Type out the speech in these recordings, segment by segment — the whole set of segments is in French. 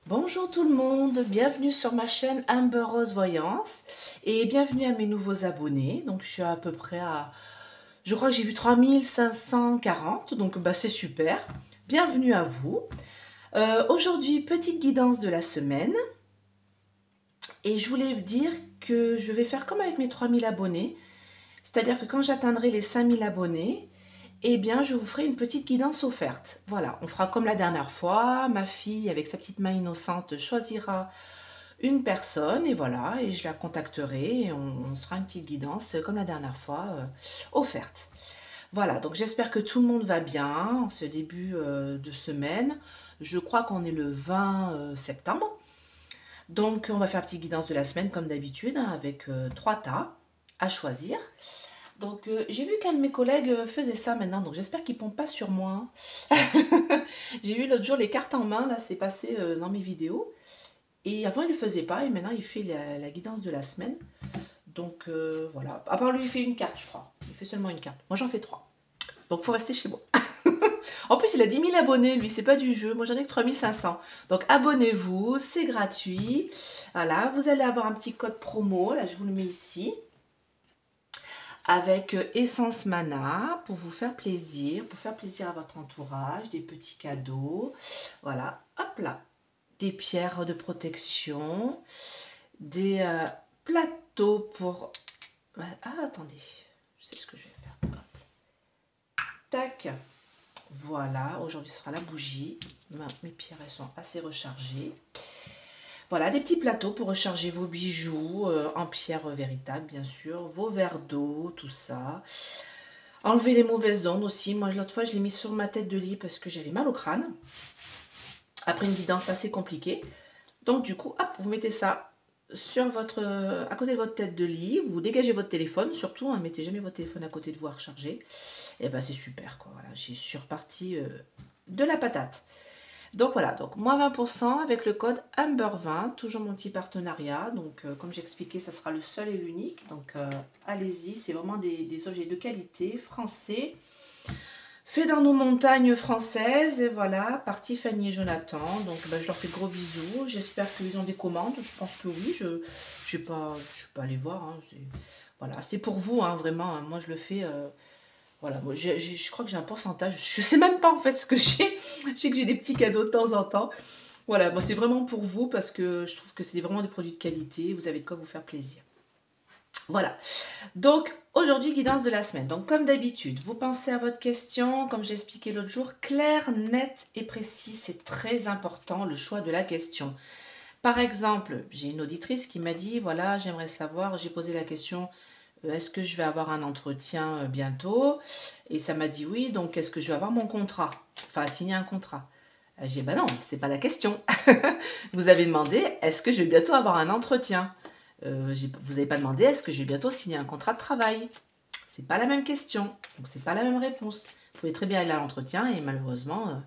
Bonjour tout le monde, bienvenue sur ma chaîne Amber Rose Voyance et bienvenue à mes nouveaux abonnés. Donc je suis à peu près à, je crois que j'ai vu 3540, donc bah, c'est super. Bienvenue à vous. Aujourd'hui, petite guidance de la semaine et je voulais vous dire que je vais faire comme avec mes 3000 abonnés, c'est-à-dire que quand j'atteindrai les 5000 abonnés, eh bien, je vous ferai une petite guidance offerte. Voilà, on fera comme la dernière fois. Ma fille, avec sa petite main innocente, choisira une personne et voilà, et je la contacterai et on se fera une petite guidance comme la dernière fois, offerte. Voilà, donc j'espère que tout le monde va bien en ce début de semaine. Je crois qu'on est le 20 septembre. Donc on va faire une petite guidance de la semaine comme d'habitude, hein, avec trois tas à choisir. Donc j'ai vu qu'un de mes collègues faisait ça maintenant, donc j'espère qu'il ne pompe pas sur moi. J'ai eu l'autre jour les cartes en main, là c'est passé dans mes vidéos. Et avant, il ne le faisait pas, et maintenant, il fait la guidance de la semaine. Donc, voilà. À part lui, il fait une carte, je crois. Il fait seulement une carte. Moi, j'en fais trois. Donc, faut rester chez moi. En plus, il a 10 000 abonnés, lui, c'est pas du jeu. Moi, j'en ai que 3500. Donc, abonnez-vous, c'est gratuit. Voilà, vous allez avoir un petit code promo. Là, je vous le mets ici. Avec Essence Mana pour vous faire plaisir, pour faire plaisir à votre entourage, des petits cadeaux. Voilà, hop là. Des pierres de protection, des plateaux pour... Ah, attendez, je sais ce que je vais faire. Hop. Tac, voilà, aujourd'hui ce sera la bougie. Mes pierres, elles sont assez rechargées. Voilà, des petits plateaux pour recharger vos bijoux en pierre véritable, bien sûr. Vos verres d'eau, tout ça. Enlever les mauvaises ondes aussi. Moi, l'autre fois, je l'ai mis sur ma tête de lit parce que j'avais mal au crâne. Après une guidance assez compliquée. Donc, du coup, hop, vous mettez ça sur à côté de votre tête de lit, vous dégagez votre téléphone, surtout, hein, mettez jamais votre téléphone à côté de vous à recharger, et ben c'est super, quoi, voilà, je suis repartie de la patate. Donc voilà, donc moins 20% avec le code Amber20, toujours mon petit partenariat, donc comme j'expliquais, ça sera le seul et l'unique, donc allez-y, c'est vraiment des objets de qualité, français, fait dans nos montagnes françaises, et voilà, par Tiffany et Jonathan. Donc je leur fais de gros bisous. J'espère qu'ils ont des commandes. Je pense que oui. Je ne suis pas allée voir. Hein. Voilà, c'est pour vous, hein, vraiment. Hein. Moi, je le fais. Voilà, moi, je crois que j'ai un pourcentage. Je sais même pas en fait ce que j'ai. Je sais que j'ai des petits cadeaux de temps en temps. Voilà, moi, c'est vraiment pour vous parce que je trouve que c'est vraiment des produits de qualité. Vous avez de quoi vous faire plaisir. Voilà. Donc, aujourd'hui, guidance de la semaine. Donc, comme d'habitude, vous pensez à votre question, comme j'ai expliqué l'autre jour, clair, net et précis. C'est très important, le choix de la question. Par exemple, j'ai une auditrice qui m'a dit, voilà, j'aimerais savoir, j'ai posé la question, est-ce que je vais avoir un entretien bientôt? Et ça m'a dit oui, donc est-ce que je vais avoir mon contrat? Enfin, signer un contrat. J'ai dit, bah non, c'est pas la question. Vous avez demandé, est-ce que je vais bientôt avoir un entretien? Vous n'avez pas demandé, est-ce que je vais bientôt signer un contrat de travail? C'est pas la même question, donc c'est pas la même réponse. Vous pouvez très bien aller à l'entretien et malheureusement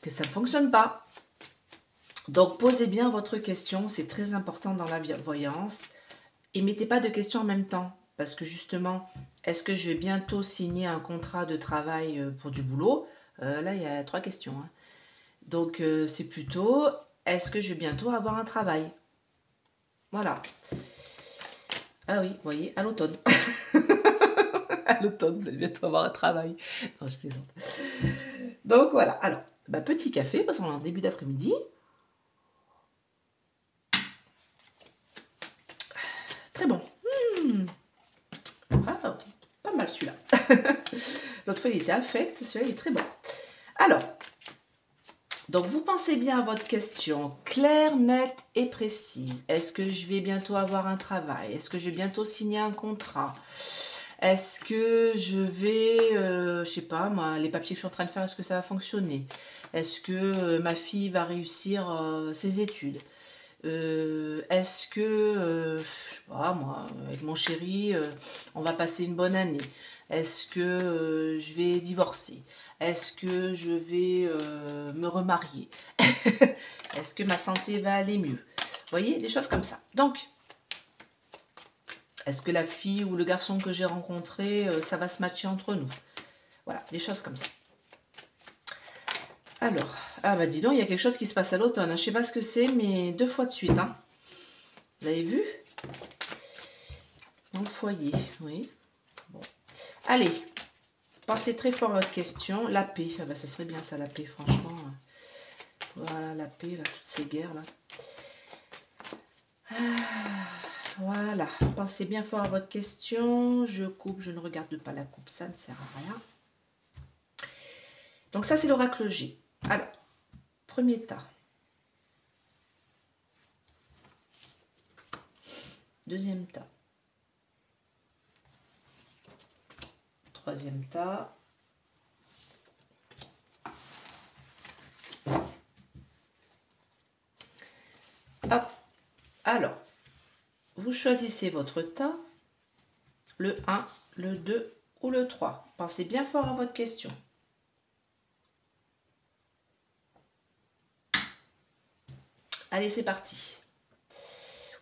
que ça ne fonctionne pas. Donc posez bien votre question, c'est très important dans la voyance. Et mettez pas de questions en même temps, parce que justement, est-ce que je vais bientôt signer un contrat de travail pour du boulot? Là, il y a trois questions. Hein. Donc c'est plutôt, est-ce que je vais bientôt avoir un travail? Voilà. Ah oui, vous voyez, à l'automne. À l'automne, vous allez bientôt avoir un travail. Non, je plaisante. Donc voilà, alors, petit café, parce qu'on est en début d'après-midi. Très bon. Ah, pas mal celui-là. L'autre fois, il était affect, celui-là, il est très bon. Alors, donc vous pensez bien à votre question, claire, nette et précise. Est-ce que je vais bientôt avoir un travail? Est-ce que je vais bientôt signer un contrat? Est-ce que je vais, je sais pas, moi, les papiers que je suis en train de faire, est-ce que ça va fonctionner? Est-ce que ma fille va réussir ses études? Est-ce que, je sais pas, moi, avec mon chéri, on va passer une bonne année? Est-ce que je vais divorcer? Est-ce que je vais me remarier? Est-ce que ma santé va aller mieux? Vous voyez, des choses comme ça. Donc, est-ce que la fille ou le garçon que j'ai rencontré, ça va se matcher entre nous? Voilà, des choses comme ça. Alors, Ah bah dis donc, il y a quelque chose qui se passe à l'automne. Je sais pas ce que c'est, mais 2 fois de suite. Hein. Vous avez vu? Dans le foyer, oui. Bon. Allez, pensez très fort à votre question. La paix. Ah bah ça serait bien ça, la paix, franchement. Voilà, la paix, là, toutes ces guerres là. Voilà, pensez bien fort à votre question. Je coupe, je ne regarde pas la coupe, ça ne sert à rien. Donc ça, c'est l'oracle G. Alors, premier tas. Deuxième tas. Troisième tas. Hop. Alors, vous choisissez votre tas, le 1, le 2 ou le 3. Pensez bien fort à votre question. Allez, c'est parti.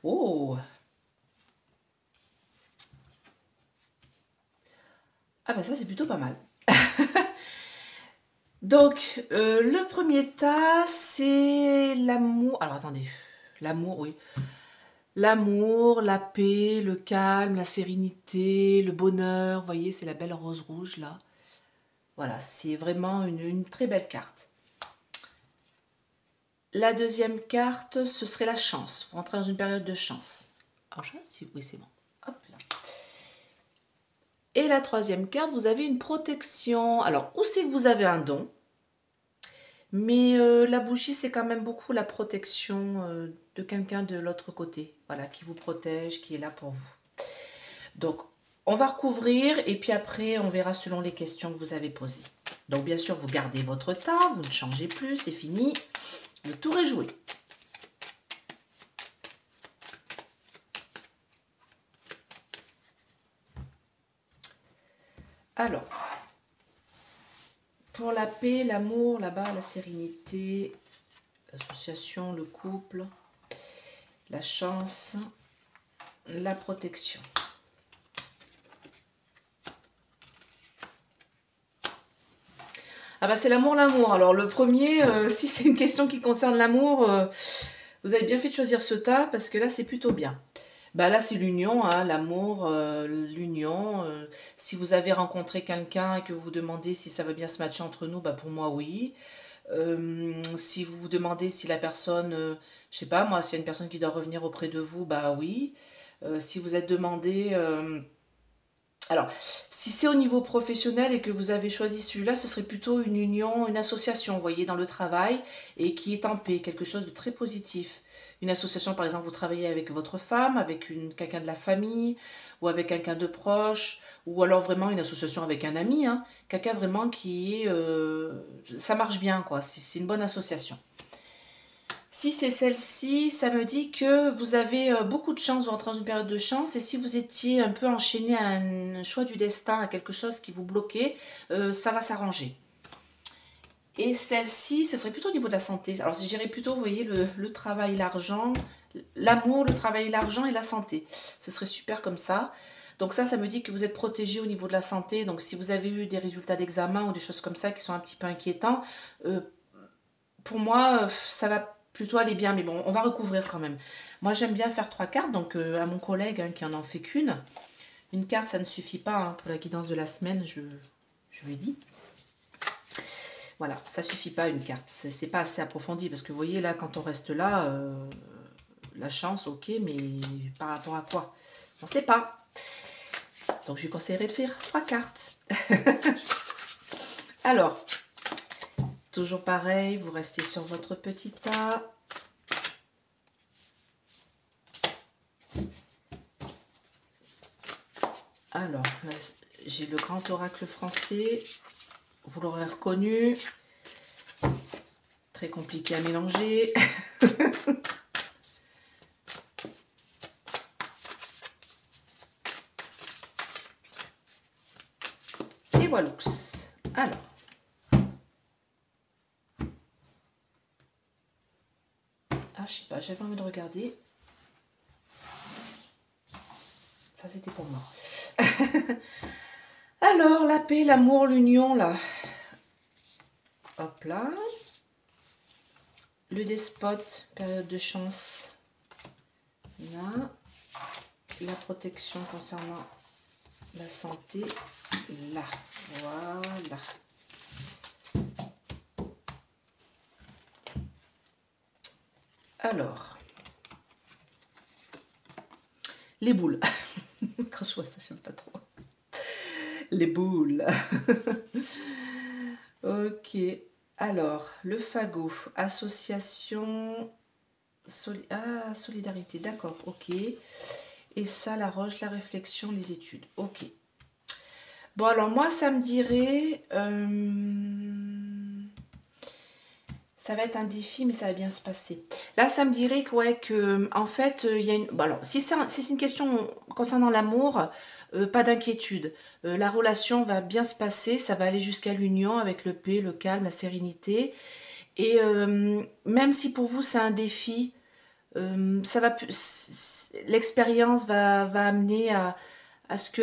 Oh! Ah bah ça, c'est plutôt pas mal. Donc, le premier tas, c'est l'amour. Alors, attendez. L'amour, oui. L'amour, la paix, le calme, la sérénité, le bonheur. Vous voyez, c'est la belle rose rouge, là. Voilà, c'est vraiment une très belle carte. La deuxième carte, ce serait la chance. Vous rentrez dans une période de chance. Alors, oui, c'est bon. Hop là. Et la troisième carte, vous avez une protection. Alors, où c'est que vous avez un don? Mais la bougie, c'est quand même beaucoup la protection de quelqu'un de l'autre côté. Voilà, qui vous protège, qui est là pour vous. Donc, on va recouvrir et puis après, on verra selon les questions que vous avez posées. Donc, bien sûr, vous gardez votre tas, vous ne changez plus, c'est fini. Le tour est joué. Alors, pour la paix, l'amour, là-bas, la sérénité, l'association, le couple, la chance, la protection. Ah bah c'est l'amour, l'amour. Alors le premier, si c'est une question qui concerne l'amour, vous avez bien fait de choisir ce tas parce que là c'est plutôt bien. Bah là c'est l'union, hein, l'amour, l'union. Si vous avez rencontré quelqu'un et que vous vous demandez si ça va bien se matcher entre nous, bah pour moi oui. Si vous vous demandez si la personne, je sais pas moi, s'il y a une personne qui doit revenir auprès de vous, bah oui. Si vous êtes demandé... alors, si c'est au niveau professionnel et que vous avez choisi celui-là, ce serait plutôt une union, une association, vous voyez, dans le travail et qui est en paix, quelque chose de très positif. Une association, par exemple, vous travaillez avec votre femme, avec quelqu'un de la famille ou avec quelqu'un de proche, ou alors vraiment une association avec un ami, hein, quelqu'un vraiment qui est... ça marche bien, quoi, c'est une bonne association. Si c'est celle-ci, ça me dit que vous avez beaucoup de chance, vous rentrez dans une période de chance, et si vous étiez un peu enchaîné à un choix du destin, à quelque chose qui vous bloquait, ça va s'arranger. Et celle-ci, ce serait plutôt au niveau de la santé. Alors je dirais plutôt, vous voyez, le travail, l'argent, l'amour, le travail, l'argent et la santé. Ce serait super comme ça. Donc ça me dit que vous êtes protégé au niveau de la santé. Donc si vous avez eu des résultats d'examen ou des choses comme ça qui sont un petit peu inquiétants, pour moi, ça va plutôt aller bien, mais bon, on va recouvrir quand même. Moi, j'aime bien faire 3 cartes, donc à mon collègue hein, qui en fait qu'une. Une carte, ça ne suffit pas hein, pour la guidance de la semaine, je lui dis. Voilà, ça suffit pas une carte, c'est pas assez approfondi, parce que vous voyez là, quand on reste là, la chance, ok, mais par rapport à quoi? On ne sait pas. Donc, je lui conseillerais de faire 3 cartes. Alors, toujours pareil, vous restez sur votre petit tas. Alors, j'ai le grand oracle français. Vous l'aurez reconnu. Très compliqué à mélanger. Et voilà. Alors. Ah, je sais pas, j'avais envie de regarder. Ça, c'était pour moi. Alors, la paix, l'amour, l'union, là. Hop là. Le despote, période de chance. Là. La protection concernant la santé. Là. Voilà. Alors. Les boules. Quand je vois ça, j'aime pas trop. Les boules. Ok. Alors, le fagot. Association. Solidarité. D'accord. Ok. Et ça, la roche, la réflexion, les études. Ok. Bon, alors moi, ça me dirait... ça va être un défi, mais ça va bien se passer. Là, ça me dirait que, ouais, que en fait, il y a une... Bon, alors, si c'est une question concernant l'amour, pas d'inquiétude. La relation va bien se passer, ça va aller jusqu'à l'union avec le paix, le calme, la sérénité. Et même si pour vous, c'est un défi, ça va... L'expérience va amener à ce que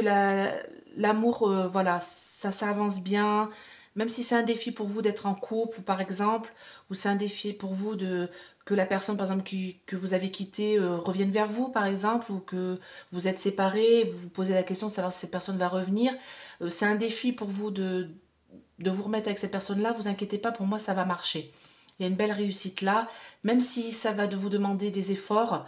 l'amour, voilà, ça avance bien. Même si c'est un défi pour vous d'être en couple, par exemple, ou c'est un défi pour vous que la personne, par exemple, que vous avez quittée revienne vers vous, par exemple, ou que vous êtes séparés, vous vous posez la question de savoir si cette personne va revenir. C'est un défi pour vous de vous remettre avec cette personne-là. Vous inquiétez pas, pour moi, ça va marcher. Il y a une belle réussite là, même si ça va de vous demander des efforts,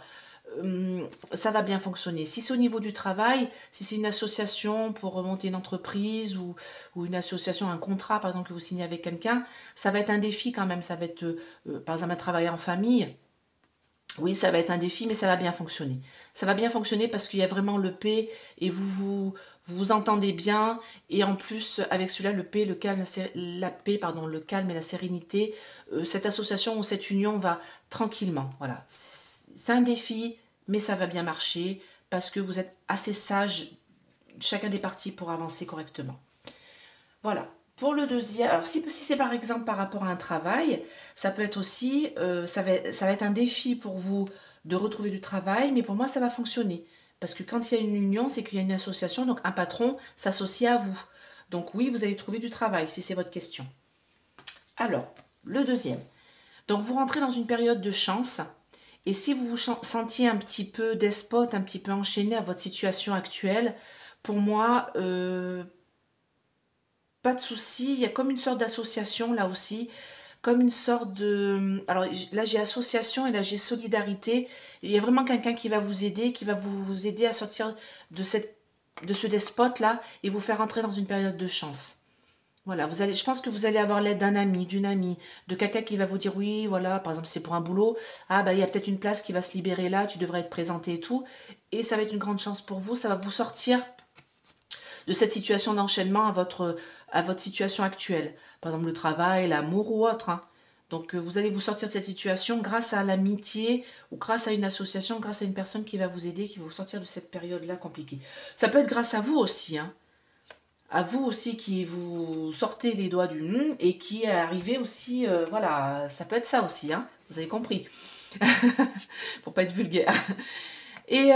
ça va bien fonctionner. Si c'est au niveau du travail, si c'est une association pour remonter une entreprise ou une association, un contrat par exemple que vous signez avec quelqu'un, ça va être un défi quand même. Ça va être par exemple un travail en famille. Oui, ça va être un défi, mais ça va bien fonctionner. Ça va bien fonctionner parce qu'il y a vraiment le paix et vous entendez bien. Et en plus, avec celui-là, le paix, le calme, la paix, pardon, le calme et la sérénité, cette association ou cette union va tranquillement. Voilà. C'est un défi, mais ça va bien marcher parce que vous êtes assez sage, chacun des parties, pour avancer correctement. Voilà. Pour le deuxième, alors si c'est par exemple par rapport à un travail, ça peut être aussi, ça va être un défi pour vous de retrouver du travail, mais pour moi ça va fonctionner. Parce que quand il y a une union, c'est qu'il y a une association, donc un patron s'associe à vous. Donc oui, vous allez trouver du travail, si c'est votre question. Alors, le deuxième. Donc vous rentrez dans une période de chance, et si vous vous sentiez un petit peu despote, un petit peu enchaîné à votre situation actuelle, pour moi, pas de souci, il y a comme une sorte d'association là aussi, comme une sorte de... Alors là j'ai association et là j'ai solidarité. Il y a vraiment quelqu'un qui va vous aider, qui va vous aider à sortir de ce despote là et vous faire entrer dans une période de chance. Voilà, je pense que vous allez avoir l'aide d'un ami, d'une amie, de quelqu'un qui va vous dire oui, voilà, par exemple si c'est pour un boulot, ah bah il y a peut-être une place qui va se libérer là, tu devrais être présenté et tout, et ça va être une grande chance pour vous, ça va vous sortir de cette situation d'enchaînement à votre situation actuelle. Par exemple, le travail, l'amour ou autre. Hein. Donc, vous allez vous sortir de cette situation grâce à l'amitié ou grâce à une association, grâce à une personne qui va vous aider, qui va vous sortir de cette période-là compliquée. Ça peut être grâce à vous aussi. Hein. À vous aussi qui vous sortez les doigts du nez et qui est arrivé aussi. Voilà, ça peut être ça aussi. Hein. Vous avez compris. Pour pas être vulgaire. Et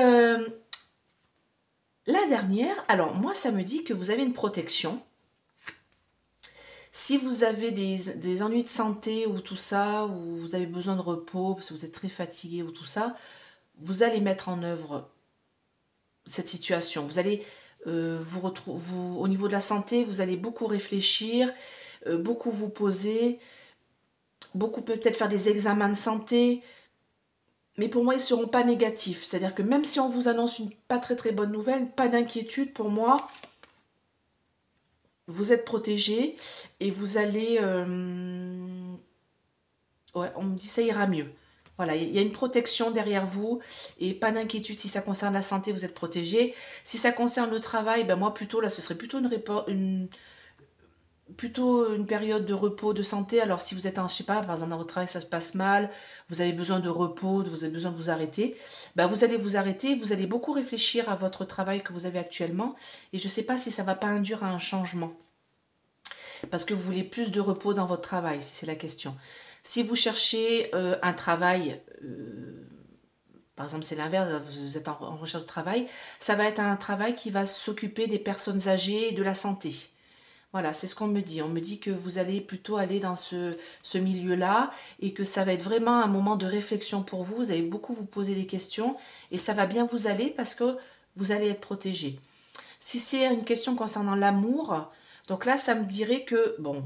la dernière, alors moi ça me dit que vous avez une protection. Si vous avez des ennuis de santé ou tout ça, ou vous avez besoin de repos parce que vous êtes très fatigué ou tout ça, vous allez mettre en œuvre cette situation. Vous allez vous retrouver, au niveau de la santé, vous allez beaucoup réfléchir, beaucoup vous poser, beaucoup peut-être faire des examens de santé, mais pour moi ils ne seront pas négatifs. C'est-à-dire que même si on vous annonce une pas très très bonne nouvelle, pas d'inquiétude pour moi. Vous êtes protégé et vous allez... ouais, on me dit ça ira mieux. Voilà, il y a une protection derrière vous et pas d'inquiétude si ça concerne la santé, vous êtes protégé. Si ça concerne le travail, ben moi plutôt, là ce serait plutôt plutôt une période de repos, de santé. Alors si vous êtes en, je sais pas, par exemple dans votre travail ça se passe mal, vous avez besoin de repos, vous avez besoin de vous arrêter, ben vous allez vous arrêter, vous allez beaucoup réfléchir à votre travail que vous avez actuellement et je ne sais pas si ça va pas induire à un changement. Parce que vous voulez plus de repos dans votre travail, si c'est la question. Si vous cherchez un travail, par exemple c'est l'inverse, vous êtes en recherche de travail, ça va être un travail qui va s'occuper des personnes âgées et de la santé. Voilà, c'est ce qu'on me dit. On me dit que vous allez plutôt aller dans ce milieu-là et que ça va être vraiment un moment de réflexion pour vous. Vous allez beaucoup vous poser des questions et ça va bien vous aller parce que vous allez être protégé. Si c'est une question concernant l'amour, donc là, ça me dirait que, bon,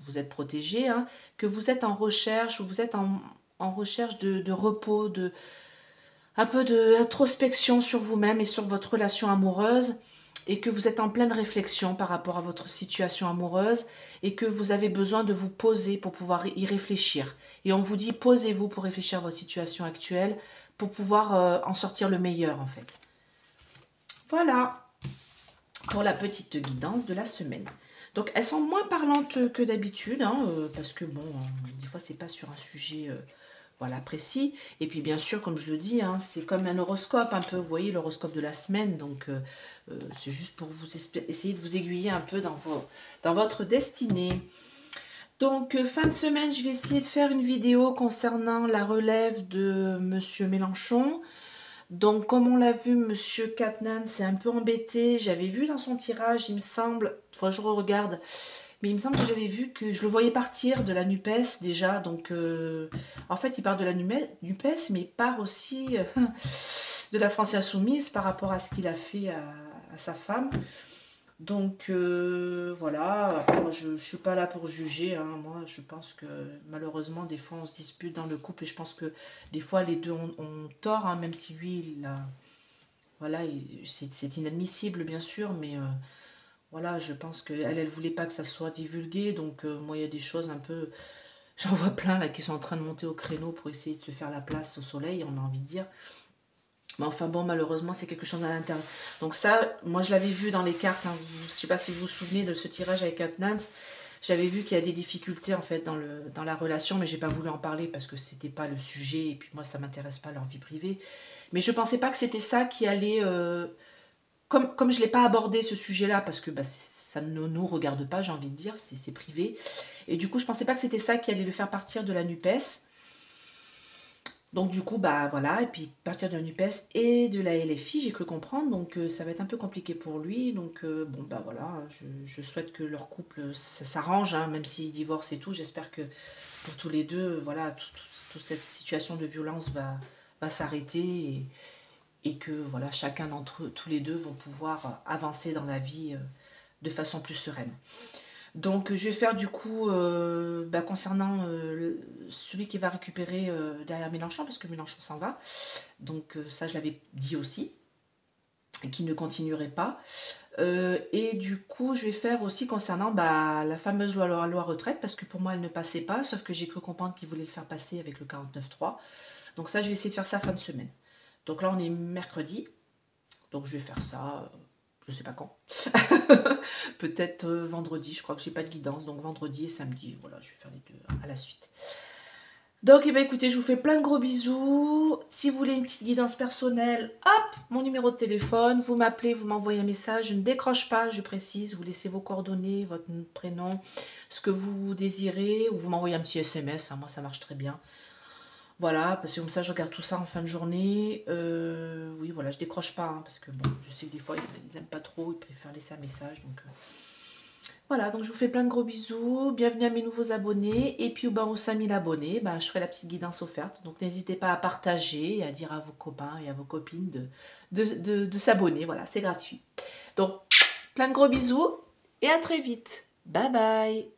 vous êtes protégé, hein, que vous êtes en recherche ou vous êtes en recherche de repos, un peu d'introspection sur vous-même et sur votre relation amoureuse et que vous êtes en pleine réflexion par rapport à votre situation amoureuse et que vous avez besoin de vous poser pour pouvoir y réfléchir. Et on vous dit posez-vous pour réfléchir à votre situation actuelle pour pouvoir en sortir le meilleur en fait. Voilà pour la petite guidance de la semaine. Donc elles sont moins parlantes que d'habitude, hein, parce que bon, des fois c'est pas sur un sujet voilà, précis. Et puis bien sûr, comme je le dis, hein, c'est comme un horoscope un peu, vous voyez, l'horoscope de la semaine. Donc c'est juste pour vous essayer de vous aiguiller un peu dans votre destinée. Donc fin de semaine, je vais essayer de faire une vidéo concernant la relève de Monsieur Mélenchon. Donc, comme on l'a vu, Monsieur Katnan s'est un peu embêté. J'avais vu dans son tirage, il me semble, faut que je regarde, mais il me semble que j'avais vu que je le voyais partir de la NUPES déjà. Donc, en fait, il part de la NUPES, mais il part aussi de la France Insoumise par rapport à ce qu'il a fait à sa femme. Donc voilà, après moi je suis pas là pour juger, hein. Moi je pense que malheureusement des fois on se dispute dans le couple et je pense que des fois les deux ont tort, hein, même si lui il a, voilà, c'est inadmissible bien sûr, mais voilà, je pense qu'elle voulait pas que ça soit divulgué, donc moi il y a des choses un peu, j'en vois plein là qui sont en train de monter au créneau pour essayer de se faire la place au soleil, on a envie de dire. Mais enfin bon, malheureusement, c'est quelque chose à l'interne. Donc ça, moi je l'avais vu dans les cartes, hein. Je ne sais pas si vous vous souvenez de ce tirage avec Katnans. J'avais vu qu'il y a des difficultés en fait dans la relation, mais j'ai pas voulu en parler parce que c'était pas le sujet et puis moi ça m'intéresse pas leur vie privée. Mais je pensais pas que c'était ça qui allait, comme je l'ai pas abordé ce sujet-là parce que bah, ça ne nous regarde pas, j'ai envie de dire, c'est privé. Et du coup, je pensais pas que c'était ça qui allait le faire partir de la NUPES. Donc du coup, bah voilà, et puis partir de la NUPES et de la LFI, j'ai cru comprendre, donc ça va être un peu compliqué pour lui. Donc bon, bah voilà, je souhaite que leur couple, ça s'arrange, hein, même s'ils divorcent et tout. J'espère que pour tous les deux, voilà, toute cette situation de violence va s'arrêter et que voilà, chacun d'entre eux, tous les deux, vont pouvoir avancer dans la vie de façon plus sereine. Donc je vais faire du coup, bah, concernant celui qui va récupérer derrière Mélenchon, parce que Mélenchon s'en va. Donc ça je l'avais dit aussi, qu'il ne continuerait pas. Et du coup je vais faire aussi concernant bah, la fameuse loi retraite, parce que pour moi elle ne passait pas, sauf que j'ai cru comprendre qu'il voulait le faire passer avec le 49.3. Donc ça je vais essayer de faire ça fin de semaine. Donc là on est mercredi, donc je vais faire ça, je sais pas quand. Peut-être vendredi, je crois que j'ai pas de guidance, donc vendredi et samedi, voilà, je vais faire les deux à la suite. Donc, eh ben, écoutez, je vous fais plein de gros bisous. Si vous voulez une petite guidance personnelle, hop, mon numéro de téléphone, vous m'appelez, vous m'envoyez un message, je ne décroche pas, je précise, vous laissez vos coordonnées, votre prénom, ce que vous désirez, ou vous m'envoyez un petit SMS, hein, moi ça marche très bien. Voilà, parce que comme ça je regarde tout ça en fin de journée. Oui, voilà, je décroche pas, hein, parce que bon, je sais que des fois ils aiment pas trop, ils préfèrent laisser un message. Donc voilà, donc je vous fais plein de gros bisous. Bienvenue à mes nouveaux abonnés. Et puis aux 5000 abonnés, bah, je ferai la petite guidance offerte. Donc n'hésitez pas à partager et à dire à vos copains et à vos copines de s'abonner. Voilà, c'est gratuit. Donc plein de gros bisous et à très vite. Bye bye.